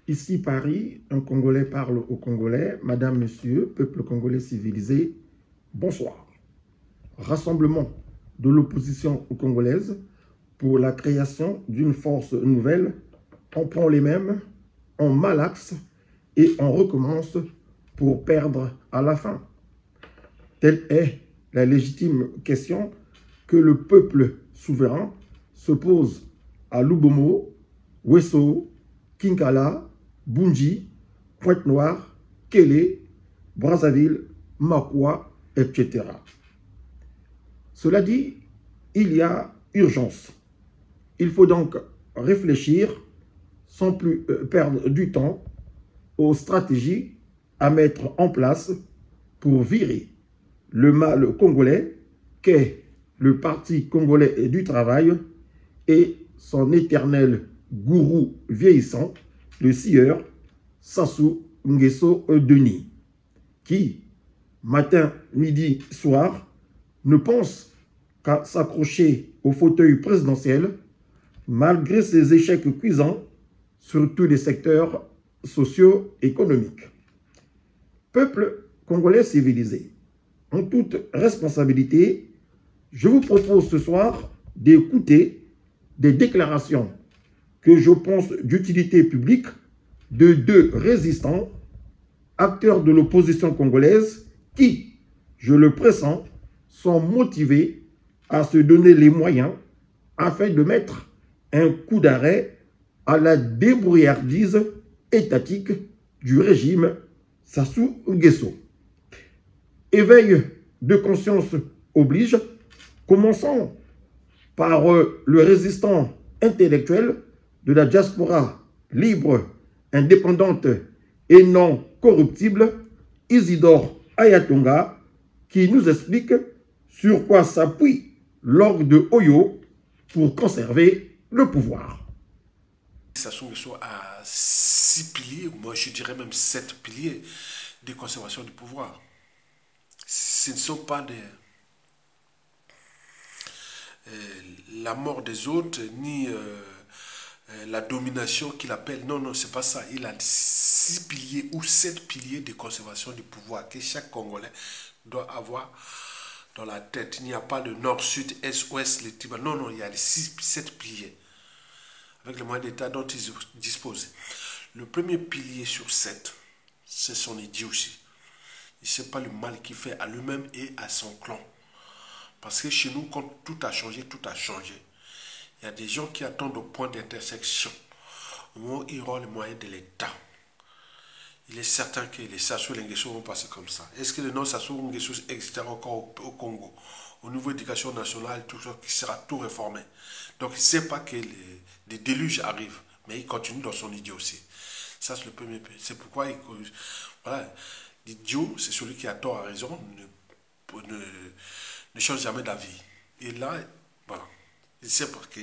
Ici Paris, un Congolais parle au Congolais. Madame, Monsieur, peuple congolais civilisé, bonsoir. Rassemblement de l'opposition congolaise pour la création d'une force nouvelle. On prend les mêmes, on malaxe et on recommence pour perdre à la fin. Telle est la légitime question que le peuple souverain se pose à Lubomo, Wesso, Kinkala, Bunji, Pointe-Noire, Kélé, Brazzaville, Makwa, etc. Cela dit, il y a urgence. Il faut donc réfléchir sans plus perdre du temps aux stratégies à mettre en place pour virer le mal congolais qu'est le Parti congolais du travail et son éternel gourou vieillissant, le sieur Sassou Nguesso Denis, qui, matin, midi, soir, ne pense qu'à s'accrocher au fauteuil présidentiel malgré ses échecs cuisants sur tous les secteurs socio-économiques. Peuple congolais civilisé, en toute responsabilité, je vous propose ce soir d'écouter des déclarations que je pense d'utilité publique de deux résistants, acteurs de l'opposition congolaise, qui, je le pressens, sont motivés à se donner les moyens afin de mettre un coup d'arrêt à la débrouillardise étatique du régime Sassou Nguesso. Éveil de conscience oblige, commençons par le résistant intellectuel de la diaspora libre, indépendante et non corruptible, Isidore Ayatonga, qui nous explique sur quoi s'appuie l'orgue de Oyo pour conserver le pouvoir. Sassou Nguesso a 6 piliers, moi je dirais même 7 piliers de conservation du pouvoir. Ce ne sont pas la mort des autres, ni la domination qu'il appelle. Non, non, c'est pas ça. Il a 6 piliers ou 7 piliers de conservation du pouvoir que chaque Congolais doit avoir dans la tête. Il n'y a pas de nord, sud, est, ouest, les Tibet. Non, non, il y a les 7 piliers avec les moyens d'État dont ils disposent. Le premier pilier sur 7, c'est son idiotie. Il ne sait pas le mal qu'il fait à lui-même et à son clan. Parce que chez nous, quand tout a changé, tout a changé. Il y a des gens qui attendent au point d'intersection, au moment où ils auront les moyens de l'État. Il est certain que les Sassou Nguesso vont passer comme ça. Est-ce que le nom Sassou Nguesso existera encore au Congo? Au niveau de l'éducation nationale, tout ça, qui sera tout réformé. Donc il ne sait pas que des déluges arrivent, mais il continue dans son idiotie. Ça, c'est le premier pays. C'est pourquoi voilà, l'idiot, c'est celui qui a tort, a raison, ne change jamais d'avis. Et là, voilà, il sait parce que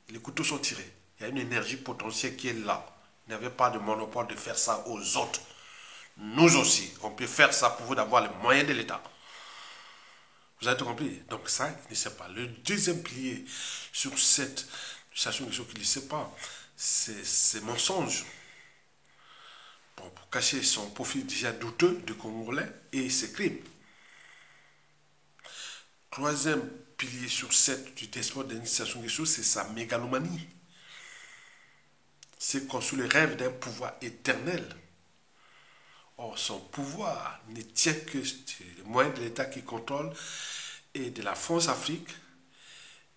les couteaux sont tirés. Il y a une énergie potentielle qui est là. Il n'avait pas de monopole de faire ça aux autres. Nous aussi, on peut faire ça pour vous avoir les moyens de l'État. Vous avez tout compris? Donc ça, il ne sait pas. Le deuxième pilier sur cette Sassou Nguesso qu'il ne sait pas, c'est mensonge. Bon, pour cacher son profil déjà douteux de Congolais et ses crimes. Troisième pilier sur 7 du despote de Sassou Nguesso, c'est sa mégalomanie. C'est construire le rêve d'un pouvoir éternel. Or, son pouvoir ne tient que des moyens de l'État qui contrôle et de la France-Afrique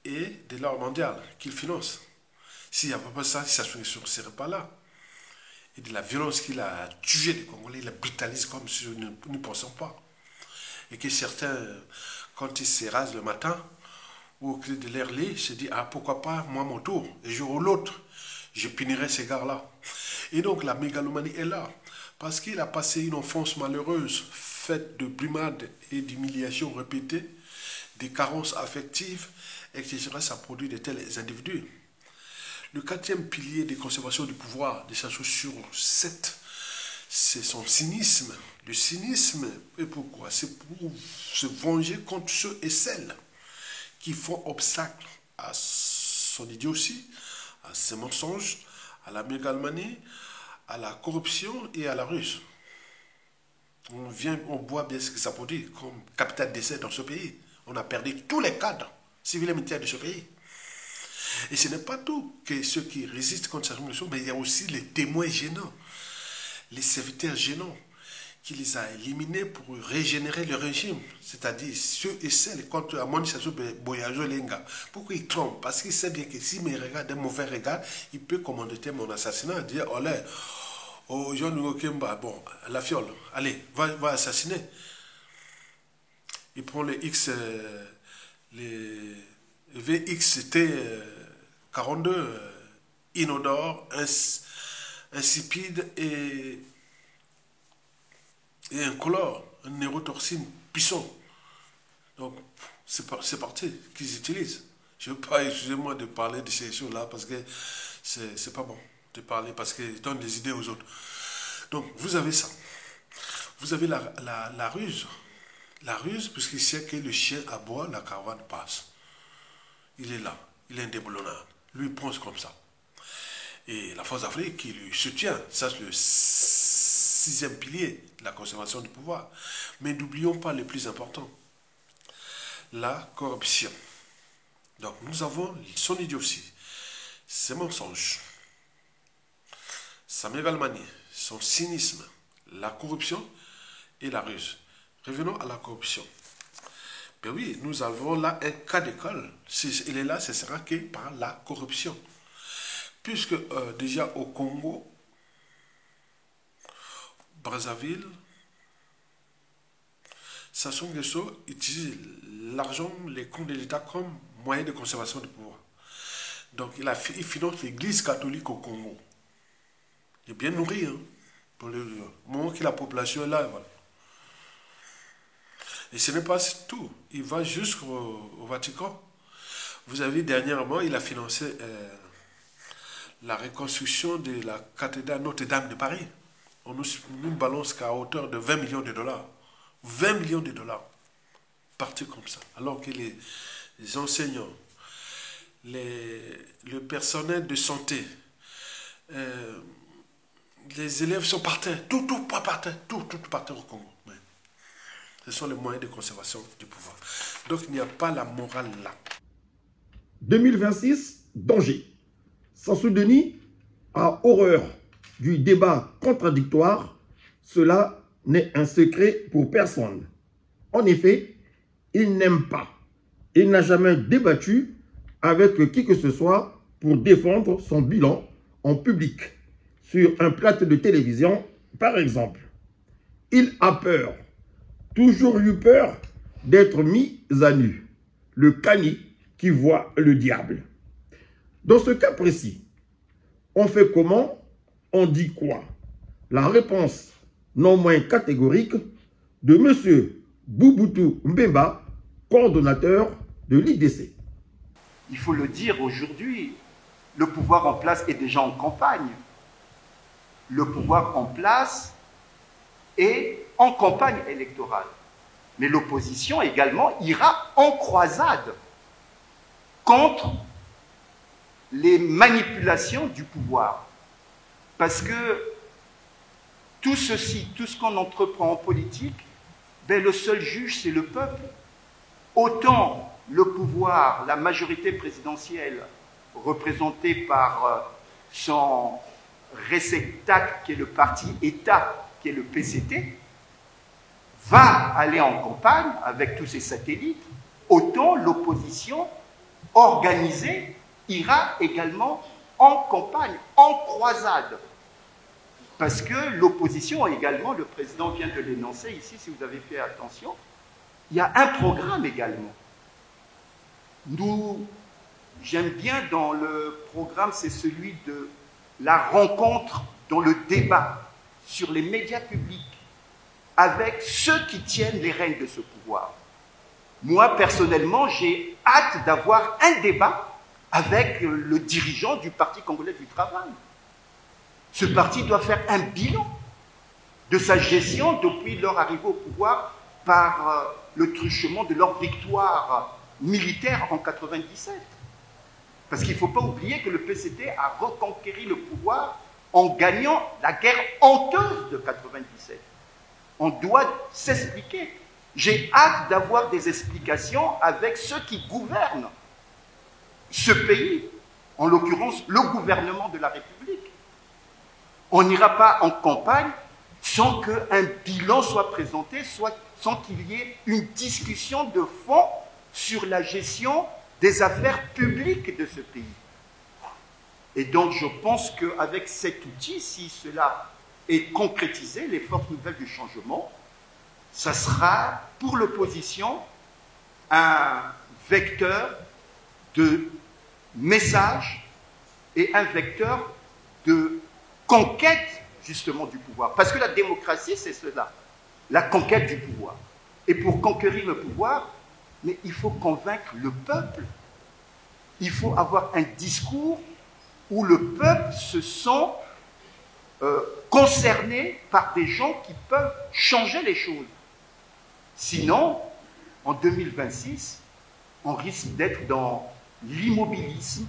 et de l'ordre mondial qu'il finance. S'il n'y a pas ça, Sassou Nguesso ne serait pas là. Et de la violence qu'il a tué les Congolais, il la brutalise comme si nous ne pensons pas. Et que certains, quand ils se rasent le matin, ou au cri de l'air lit, se disent, ah pourquoi pas, moi mon tour, et jour ou l'autre, je punirai ces gars-là. Et donc la mégalomanie est là. Parce qu'il a passé une enfance malheureuse, faite de brimades et d'humiliations répétées, des carences affectives, etc. Ça produit de tels individus. Le quatrième pilier de conservation du pouvoir de Sassou sur 7, c'est son cynisme. Le cynisme, et pourquoi? C'est pour se venger contre ceux et celles qui font obstacle à son idiotie, à ses mensonges, à la mégalomanie, à la corruption et à la ruse. On voit bien ce que ça produit comme capital d'essai dans ce pays. On a perdu tous les cadres civils et militaires de ce pays. Et ce n'est pas tout que ceux qui résistent contre cette révolution, mais il y a aussi les témoins gênants, les serviteurs gênants, qui les a éliminés pour régénérer le régime. C'est-à-dire ceux et celles contre Amoni Sassou Boyajo Lenga. Pourquoi il trompe? Parce qu'il sait bien que s'il me regarde d'un mauvais regard, il peut commander mon assassinat, dire « Olé, oh, Jean Ngokemba, bon, la fiole, allez, va assassiner. » Il prend les X, les VXT 42, inodore, insipide et incolore, un neurotoxine puissant. Donc, c'est parti qu'ils utilisent. Je ne veux pas, excusez-moi, de parler de ces choses-là parce que c'est pas bon de parler parce qu'ils donnent des idées aux autres. Donc, vous avez ça. Vous avez la ruse. La ruse, puisqu'il sait que le chien aboie, la caravane passe. Il est là. Il est indéboulonnable. Lui, il pense comme ça. Et la force d'Afrique qui lui soutient, ça c'est le 6e pilier de la conservation du pouvoir. Mais n'oublions pas le plus important, la corruption. Donc nous avons son idiotie, ses mensonges, sa mégalomanie, son cynisme, la corruption et la ruse. Revenons à la corruption. Ben oui, nous avons là un cas d'école. S'il est là, ce sera que par la corruption. Puisque déjà au Congo, Brazzaville, Sassou Nguesso utilise l'argent, les comptes de l'État comme moyen de conservation du pouvoir. Donc il finance l'église catholique au Congo. Il est bien nourri, hein, pour le moment que la population est là. Voilà. Et ce n'est pas tout. Il va jusqu'au Vatican. Vous avez vu, dernièrement, il a financé la reconstruction de la cathédrale Notre-Dame de Paris. On nous balance qu'à hauteur de 20 millions de dollars. 20 millions de dollars. Parti comme ça. Alors que les enseignants, le personnel de santé, les élèves sont par terre. Tout par terre au Congo. Ouais. Ce sont les moyens de conservation du pouvoir. Donc il n'y a pas la morale là. 2026, danger. Sassou Denis a horreur du débat contradictoire. Cela n'est un secret pour personne. En effet, il n'aime pas. Il n'a jamais débattu avec qui que ce soit pour défendre son bilan en public, sur un plateau de télévision, par exemple. Il a peur, toujours eu peur d'être mis à nu, le cani qui voit le diable. Dans ce cas précis, on fait comment? On dit quoi? La réponse non moins catégorique de M. Bouboutou Mbemba, coordonnateur de l'IDC. Il faut le dire aujourd'hui, le pouvoir en place est déjà en campagne. Le pouvoir en place est en campagne électorale. Mais l'opposition également ira en croisade contre les manipulations du pouvoir. Parce que tout ceci, tout ce qu'on entreprend en politique, ben le seul juge, c'est le peuple. Autant le pouvoir, la majorité présidentielle, représentée par son réceptacle, qui est le parti État, qui est le PCT, va aller en campagne avec tous ses satellites, autant l'opposition organisée ira également en campagne, en croisade. Parce que l'opposition également, le président vient de l'énoncer ici, si vous avez fait attention, il y a un programme également. J'aime bien dans le programme, c'est celui de la rencontre dans le débat sur les médias publics avec ceux qui tiennent les rênes de ce pouvoir. Moi, personnellement, j'ai hâte d'avoir un débat avec le dirigeant du Parti congolais du travail. Ce parti doit faire un bilan de sa gestion depuis leur arrivée au pouvoir par le truchement de leur victoire militaire en 97. Parce qu'il ne faut pas oublier que le PCT a reconquéri le pouvoir en gagnant la guerre honteuse de 97. On doit s'expliquer. J'ai hâte d'avoir des explications avec ceux qui gouvernent ce pays, en l'occurrence le gouvernement de la République. On n'ira pas en campagne sans qu'un bilan soit présenté, sans qu'il y ait une discussion de fond sur la gestion des affaires publiques de ce pays. Et donc je pense qu'avec cet outil, si cela est concrétisé, les forces nouvelles du changement, ça sera pour l'opposition un vecteur de message et un vecteur de conquête justement du pouvoir. Parce que la démocratie, c'est cela, la conquête du pouvoir. Et pour conquérir le pouvoir, mais il faut convaincre le peuple. Il faut avoir un discours où le peuple se sent concerné par des gens qui peuvent changer les choses. Sinon, en 2026, on risque d'être dans l'immobilisme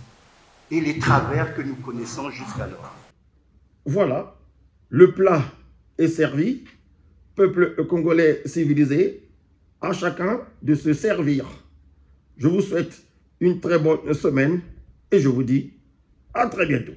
et les travers que nous connaissons jusqu'alors. Voilà, le plat est servi. Peuple congolais civilisé, à chacun de se servir. Je vous souhaite une très bonne semaine et je vous dis à très bientôt.